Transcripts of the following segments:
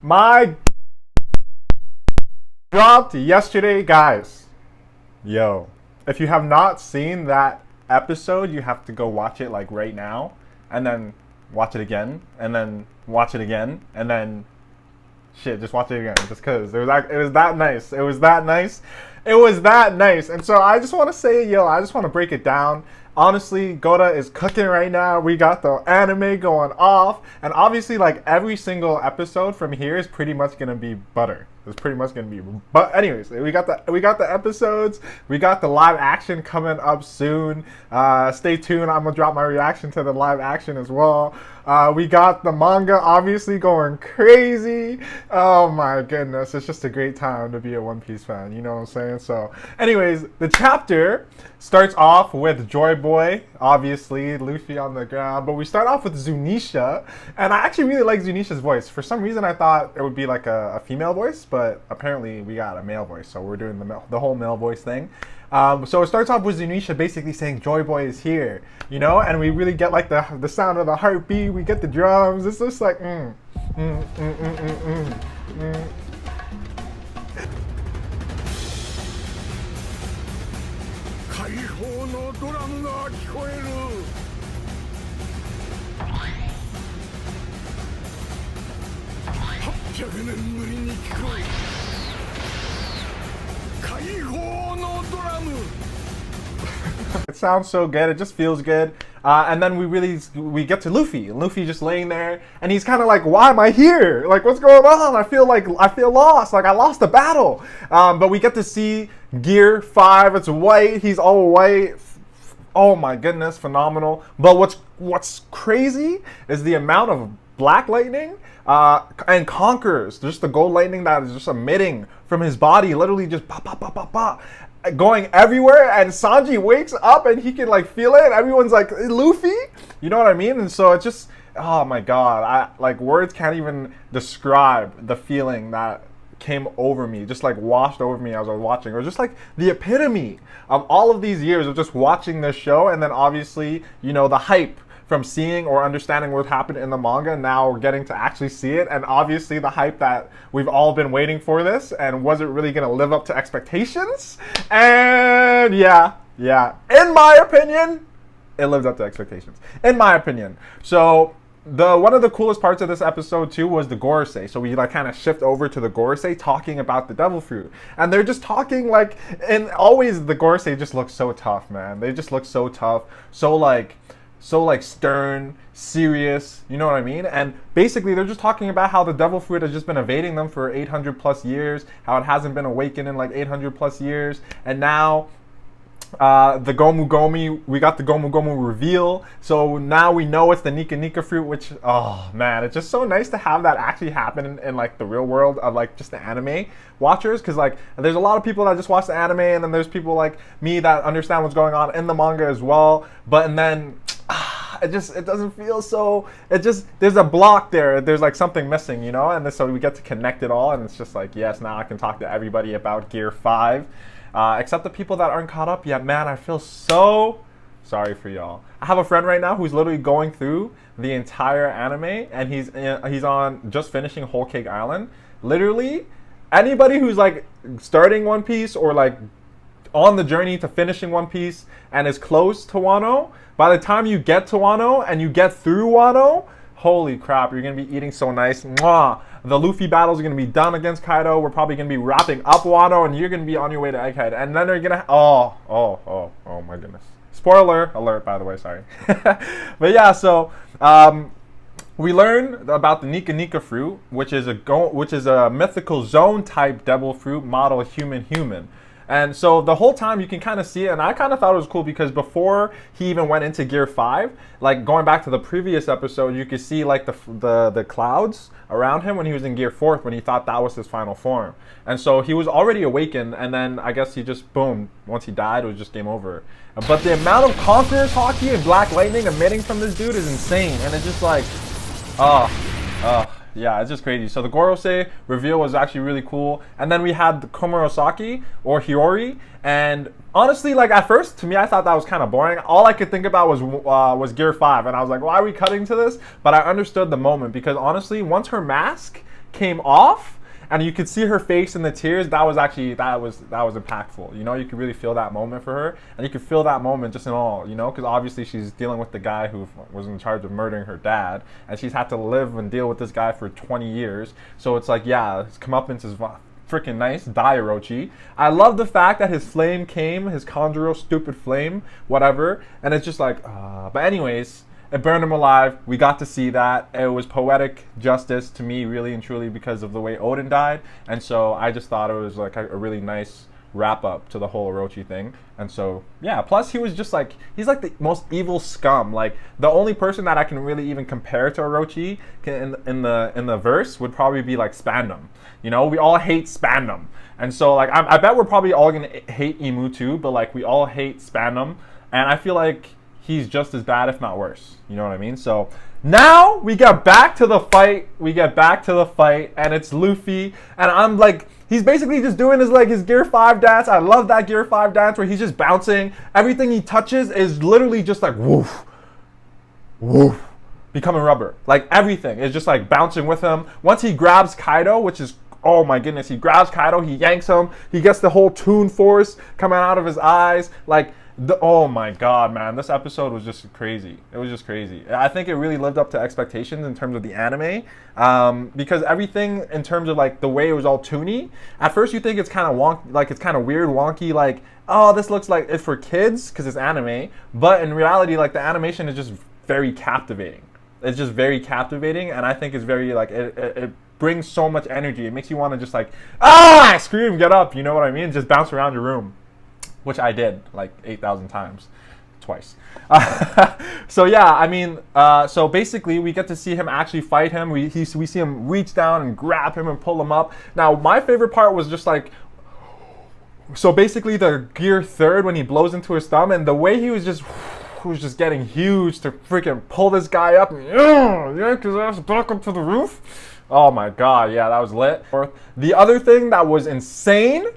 My dropped yesterday, guys. Yo, if you have not seen that episode, you have to go watch it like right now, and then watch it again, and then watch it again, and then shit, just watch it again, just cause it was that nice. It was that nice. It was that nice. And so I just want to say, yo, I just want to break it down. Honestly, Goda is cooking right now. We got the anime going off, and obviously, like every single episode from here is pretty much gonna be butter. It's pretty much gonna be. But anyways, we got the episodes. We got the live action coming up soon. Stay tuned. I'm gonna drop my reaction to the live action as well. We got the manga obviously going crazy. Oh my goodness, it's just a great time to be a One Piece fan. You know what I'm saying? So, anyways, the chapter starts off with Joy Boy, obviously Luffy on the ground, but we start off with Zunisha, and I actually really like Zunisha's voice. For some reason, I thought it would be like a female voice, but apparently we got a male voice, so we're doing the whole male voice thing. So it starts off with Zunisha basically saying Joy Boy is here, you know, and we really get like the sound of the heartbeat. We get the drums. It's just like 解放のドラムが聞こえる。800年ぶりに聞く解放のドラム。 It sounds so good. It just feels good. And then we get to Luffy. Luffy just laying there, and he's kind of like, "Why am I here? Like, what's going on? I feel lost. Like I lost the battle." But we get to see Gear 5. It's white. He's all white. Oh my goodness, phenomenal. But what's crazy is the amount of black lightning and conquerors. Just the gold lightning that is just emitting from his body, literally just pop, pop, pop, pop, pop, going everywhere. And Sanji wakes up and he can like feel it. Everyone's like, Luffy, you know what I mean? And so it just, oh my god, words can't even describe the feeling that came over me, just like washed over me as I was watching, or just like the epitome of all of these years of just watching this show. And then obviously, you know, the hype from seeing or understanding what happened in the manga, now we're getting to actually see it, and obviously the hype that we've all been waiting for this, and was it really going to live up to expectations? And yeah, in my opinion, it lived up to expectations, in my opinion. So one of the coolest parts of this episode too was the Gorosei. So we like kind of shift over to the Gorosei talking about the devil fruit, and they're just talking like, and always the Gorosei just looks so tough, man. They just look so tough, so like stern, serious, you know what I mean? And basically they're just talking about how the devil fruit has just been evading them for 800 plus years, how it hasn't been awakened in like 800 plus years, and now the Gomu Gomi, we got the Gomu Gomu reveal, so now we know it's the Nika Nika fruit, which, oh man, it's just so nice to have that actually happen in like the real world of like just the anime watchers, because like there's a lot of people that just watch the anime, and then there's people like me that understand what's going on in the manga as well, but and then it doesn't feel so, there's a block there, there's like something missing, you know, and so we get to connect it all, and it's just like, yes, now I can talk to everybody about Gear 5. Except the people that aren't caught up yet. Man, I feel so sorry for y'all. I have a friend right now who's literally going through the entire anime, and he's on just finishing Whole Cake Island. Literally, anybody who's like starting One Piece or like on the journey to finishing One Piece and is close to Wano, by the time you get to Wano and you get through Wano, holy crap, you're going to be eating so nice. Mwah. The Luffy battles are going to be done against Kaido. We're probably going to be wrapping up Wano, and you're going to be on your way to Egghead. And then they're going to... Oh my goodness. Spoiler alert, by the way, sorry. But yeah, so we learned about the Nika Nika fruit, which is a mythical zone type devil fruit model human. And so the whole time you can kind of see it, and I kind of thought it was cool because before he even went into Gear 5, like going back to the previous episode, you could see like the clouds around him when he was in Gear 4, when he thought that was his final form. And so he was already awakened, and then I guess he just, boom, once he died, it was just game over. But the amount of Conqueror's Haki and Black Lightning emitting from this dude is insane, and it's just like, yeah, it's just crazy. So the Gorosei reveal was actually really cool. And then we had the Komurosaki, or Hiyori. And honestly, like at first, to me, I thought that was kind of boring. All I could think about was Gear 5. And I was like, why are we cutting to this? But I understood the moment, because honestly, once her mask came off and you could see her face in the tears, that was impactful. You know, you could really feel that moment for her, and you could feel that moment just in all, you know, because obviously she's dealing with the guy who was in charge of murdering her dad, and she's had to live and deal with this guy for 20 years. So it's like, yeah, his comeuppance is freaking nice. Die, Orochi. I love the fact that his flame came, his Conjuro stupid flame, whatever, and it's just like, but anyways, it burned him alive. We got to see that. It was poetic justice to me, really and truly, because of the way Odin died. And so I just thought it was like a really nice wrap up to the whole Orochi thing. And so, yeah, plus he was just like, he's like the most evil scum. Like, the only person that I can really even compare to Orochi in the verse would probably be like Spandam. You know, we all hate Spandam. And so, like, I bet we're probably all going to hate Emu too, but like, we all hate Spandam. And I feel like he's just as bad, if not worse. You know what I mean? So now we get back to the fight. And it's Luffy. And I'm like, he's basically just doing his Gear 5 dance. I love that Gear 5 dance where he's just bouncing. Everything he touches is literally just like woof, woof, becoming rubber. Like, everything is just like bouncing with him. Once he grabs Kaido, which is, oh my goodness, he grabs Kaido, he yanks him. He gets the whole Toon Force coming out of his eyes. Like, oh my god, man, this episode was just crazy. It was just crazy. I think it really lived up to expectations in terms of the anime, because everything in terms of like the way it was all toony. At first, you think it's kind of wonky, like it's kind of weird, wonky, like, oh, this looks like it's for kids because it's anime. But in reality, like, the animation is just very captivating. It's just very captivating, and I think it's very like it brings so much energy. It makes you want to just like scream, get up. You know what I mean? Just bounce around your room. Which I did like 8,000 times, twice. So yeah, I mean, so basically we get to see him actually fight him. We see him reach down and grab him and pull him up. Now, my favorite part was just like, so basically the Gear 3rd when he blows into his thumb, and the way he was just getting huge to freaking pull this guy up and yank his ass back up to the roof. Oh my god, yeah, that was lit. The other thing that was insane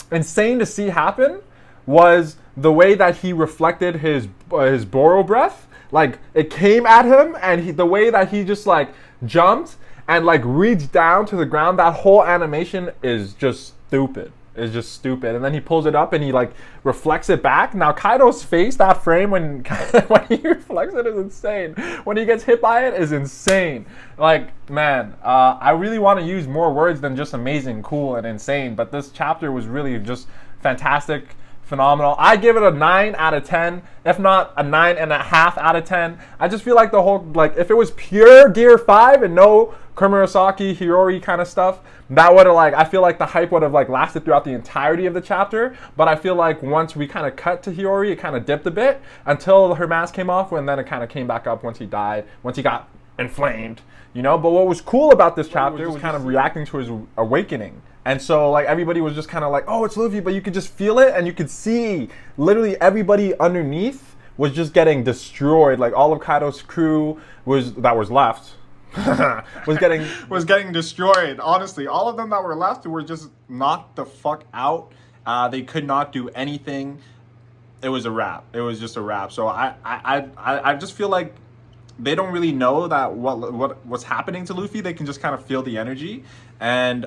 to see happen was the way that he reflected his Boro breath. Like, it came at him, and the way that he just like jumped and like reached down to the ground. That whole animation is just stupid. It's just stupid. And then he pulls it up and he like reflects it back. Now, Kaido's face, that frame when he reflects it is insane. When he gets hit by it is insane. Like, man, I really want to use more words than just amazing, cool, and insane. But this chapter was really just fantastic, phenomenal. I give it a 9 out of 10, if not a 9.5 out of 10. I just feel like the whole, like, if it was pure Gear 5 and no Komurasaki, Hiyori kind of stuff, that would have, like, I feel like the hype would have, like, lasted throughout the entirety of the chapter. But I feel like once we kind of cut to Hiyori, it kind of dipped a bit until her mask came off, and then it kind of came back up once he died, once he got inflamed, you know? But what was cool about this chapter was kind of reacting to his awakening. And so, like, everybody was just kind of like, oh, it's Luffy, but you could just feel it, and you could see literally everybody underneath was just getting destroyed. Like, all of Kaido's crew that was left was getting destroyed. Honestly, all of them that were left were just knocked the fuck out. They could not do anything. It was a wrap. It was just a wrap. So I just feel like they don't really know that what's happening to Luffy. They can just kind of feel the energy. And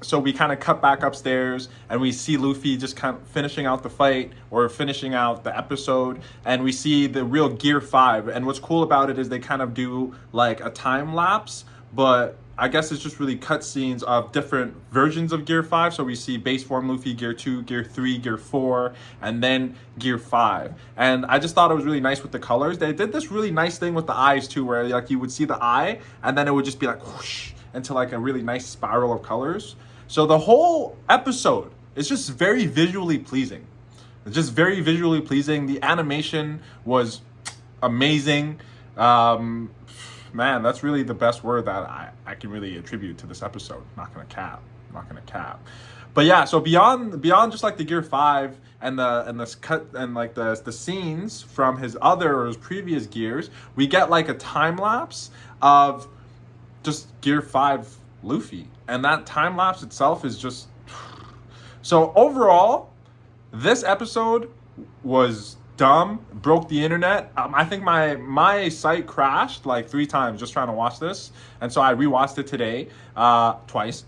so we kind of cut back upstairs and we see Luffy just kind of finishing out the fight or finishing out the episode, and we see the real Gear 5. And what's cool about it is they kind of do like a time lapse, but I guess it's just really cutscenes of different versions of Gear 5. So we see base form Luffy, Gear 2, Gear 3, Gear 4, and then Gear 5. And I just thought it was really nice with the colors. They did this really nice thing with the eyes too, where like you would see the eye and then it would just be like whoosh into like a really nice spiral of colors. So the whole episode is just very visually pleasing. It's just very visually pleasing. The animation was amazing. Man, that's really the best word that I can really attribute to this episode. Not gonna cap. But yeah, so beyond just like the Gear 5 and the cut and like the scenes from his previous gears, we get like a time lapse of just Gear 5 Luffy. And that time lapse itself is just... So overall, this episode was dumb, broke the internet. I think my site crashed like 3 times just trying to watch this, and so I rewatched it today, twice.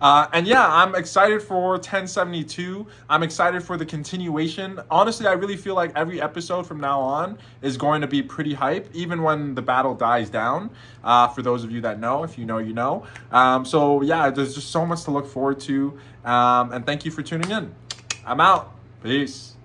And yeah, I'm excited for 1072. I'm excited for the continuation. Honestly, I really feel like every episode from now on is going to be pretty hype, even when the battle dies down. For those of you that know, if you know, you know. So yeah, there's just so much to look forward to. And thank you for tuning in. I'm out. Peace.